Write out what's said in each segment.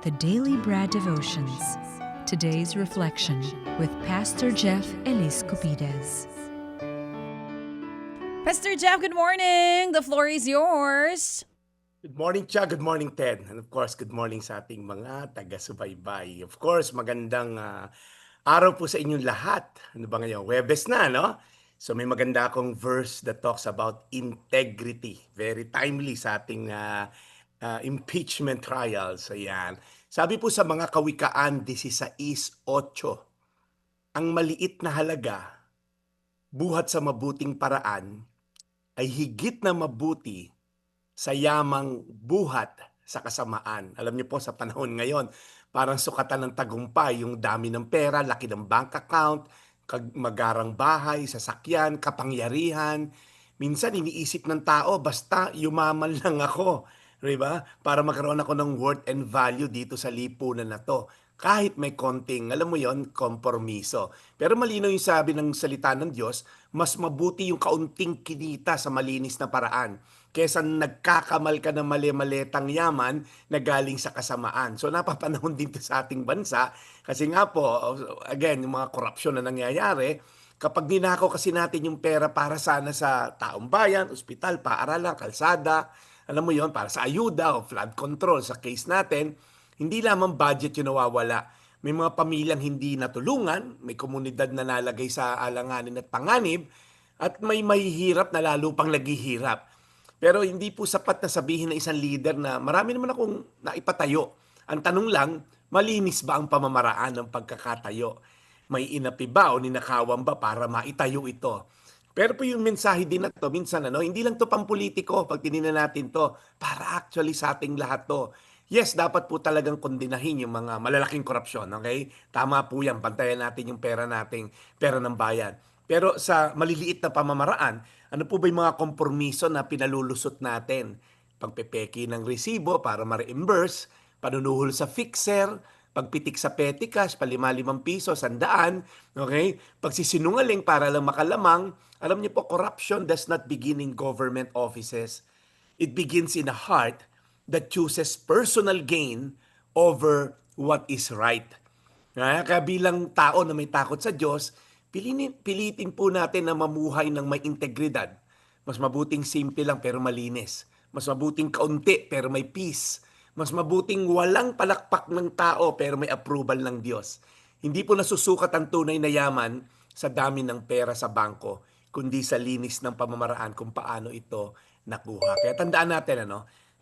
the Daily Bread Devotions. Today's reflection with Pastor Jeff Elis Cupides. Pastor Jeff, good morning. The floor is yours. Good morning, Cha. Good morning, Ted. And of course, good morning sa ating mga taga-subaybay. Of course, magandang araw po sa inyong lahat. Ano ba ngayon? Huwebes na, no? So may maganda akong verse that talks about integrity. Very timely sa ating impeachment trials. Ayan. Sabi po sa mga Kawikaan 16:8, ang maliit na halaga, buhat sa mabuting paraan, ay higit na mabuti sa yamang buhat sa kasamaan. Alam niyo po sa panahon ngayon, parang sukatan ng tagumpay, yung dami ng pera, laki ng bank account, magarang bahay, sasakyan, kapangyarihan. Minsan iniisip ng tao, basta yumaman lang ako, diba? Para magkaroon ako ng worth and value dito sa lipunan na to. Kahit may konting, alam mo yon, kompromiso. Pero malinaw yung sabi ng salita ng Diyos, mas mabuti yung kaunting kinita sa malinis na paraan kesa nagkakamal ka ng mali-malitang yaman na galing sa kasamaan. So napapanahon din to sa ating bansa kasi nga po, again, yung mga korupsyon na nangyayari, kapag ninakaw kasi natin yung pera para sana sa taong bayan, ospital, paaralan, kalsada, alam mo yon, para sa ayuda o flood control sa case natin, hindi lamang budget yung nawawala. May mga pamilyang hindi natulungan, may komunidad na nalagay sa alanganin at panganib, at may mahihirap na lalo pang naghihirap. Pero hindi po sapat na sabihin ng isang leader na marami naman akong naipatayo. Ang tanong lang, malinis ba ang pamamaraan ng pagkakatayo? May inapi ba o ninakawan ba para maitayo ito? Pero po yung mensahe din na to, minsan hindi lang to pampolitiko pag tinignan natin to, para actually sa ating lahat to. Yes, dapat po talagang kondinahin yung mga malalaking korupsyon, okay? Tama po yan, pantayan natin yung pera nating, pera ng bayan. Pero sa maliliit na pamamaraan, ano po ba yung mga kompromiso na pinalulusot natin? Pagpepeki ng resibo para ma-reimburse, panunuhol sa fixer, pagpitik sa petty cash, pa 5 piso, 100, okay? Pagsisinungaling para lang makalamang. Alam niyo po, corruption does not begin in government offices. It begins in a heart that chooses personal gain over what is right. Kaya bilang tao na may takot sa Diyos, pilitin po natin na mamuhay ng may integridad. Mas mabuting simple lang pero malinis. Mas mabuting kaunti pero may peace. Mas mabuting walang palakpak ng tao pero may approval ng Diyos. Hindi po nasusukat ang tunay na yaman sa dami ng pera sa bangko, kundi sa linis ng pamamaraan kung paano ito nakuha. Kaya tandaan natin,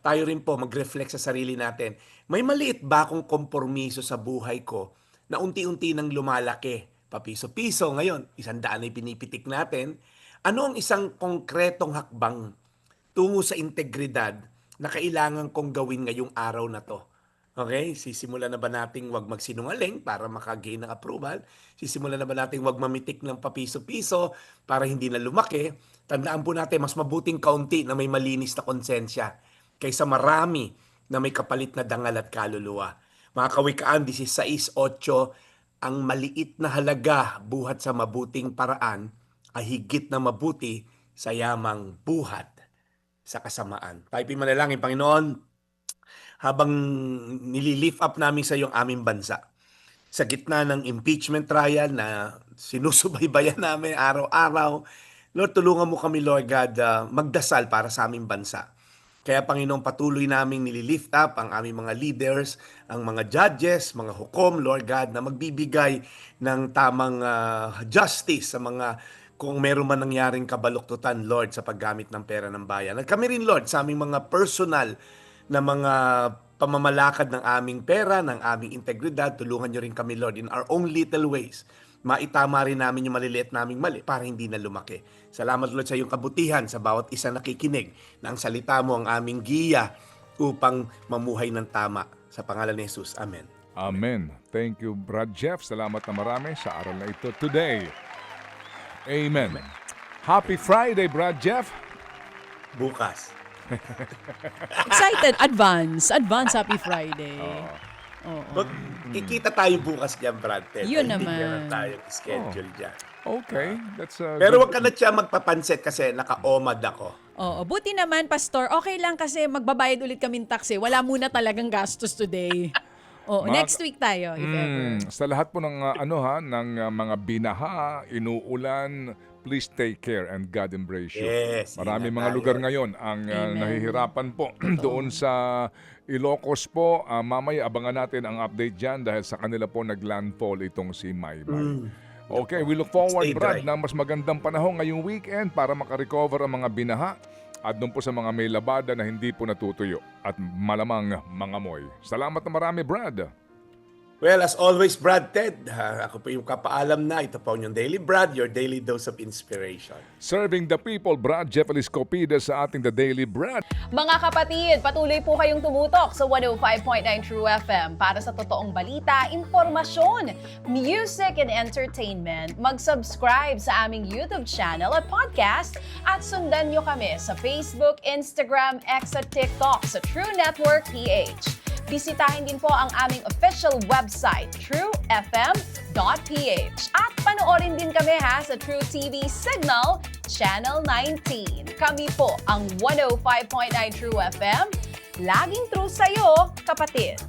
tayo rin po mag-reflect sa sarili natin. May maliit ba akong kompromiso sa buhay ko na unti-unti nang lumalaki? Papiso-piso, ngayon, 100 ay pinipitik natin. Ano ang isang konkretong hakbang tungo sa integridad na kailangan kong gawin ngayong araw na to? Okay? Sisimulan na ba nating wag magsinungaling para makagain ng approval? Sisimulan na ba nating wag mamitik ng papiso-piso para hindi na lumaki? Tandaan po natin, mas mabuting kaunti na may malinis na konsensya kaysa marami na may kapalit na dangal at kaluluwa. Mga Kawikaan 16:8, ang maliit na halaga buhat sa mabuting paraan ay higit na mabuti sa yamang buhat sa kasamaan. Tayo manalangin, Panginoon, habang nililift up namin sa iyong aming bansa. Sa gitna ng impeachment trial na sinusubaybayan namin araw-araw, Lord, tulungan mo kami, Lord God, magdasal para sa aming bansa. Kaya Panginoon, patuloy naming nililift up ang aming mga leaders, ang mga judges, mga hukom, Lord God, na magbibigay ng tamang justice sa mga kung meron man nangyaring kabaluktutan, Lord, sa paggamit ng pera ng bayan. At kami rin, Lord, sa aming mga personal na mga pamamalakad ng aming pera, ng aming integridad, tulungan nyo rin kami, Lord, in our own little ways. Maitama rin namin yung maliliit naming mali para hindi na lumaki. Salamat, Lord, sa iyong kabutihan sa bawat isa nakikinig na ang salita mo ang aming giya upang mamuhay ng tama. Sa pangalan ni Jesus. Amen. Amen. Thank you, Brad Jeff. Salamat na marami sa aral na ito today. Amen. Happy Friday, Brad Jeff. Bukas. Excited. Advance Happy Friday. Kikita tayo bukas dyan, Brad. Yun Hindi naman. meron tayong schedule dyan. Okay. That's Pero wag ka na siya magpapansit kasi naka-omad ako. Oo, buti naman, Pastor. Okay lang kasi magbabayad ulit kaming tax eh. Wala muna talagang gastos today. Oh, Mga- next week tayo, if ever. Sa lahat po ng mga binaha, inuulan, please take care and God embrace you. Yes, Marami ingat mga tayo. lugar ngayon ang Amen. nahihirapan po doon sa Ilocos po. Mamaya abangan natin ang update dyan dahil sa kanila po naglandfall itong si Maymay. Okay, we look forward, Stay Brad, dry. na mas magandang panahon ngayong weekend para makarecover ang mga binaha at doon po sa mga may labada na hindi po natutuyo at malamang mangamoy. Salamat na marami, Brad. Well, as always, Brad Ted, ako po yung kapaalam na. Ito po yung Daily Brad, your daily dose of inspiration. Serving the people, Brad Jeff Eliscopides sa ating The Daily Brad. Mga kapatid, patuloy po kayong tumutok sa 105.9 True FM para sa totoong balita, impormasyon, music, and entertainment. Mag-subscribe sa aming YouTube channel at podcast at sundan nyo kami sa Facebook, Instagram, X at TikTok sa True Network PH. Bisitahin din po ang aming official website, truefm.ph. At panoorin din kami sa True TV Signal, Channel 19. Kami po ang 105.9 True FM. Laging true sa'yo, kapatid.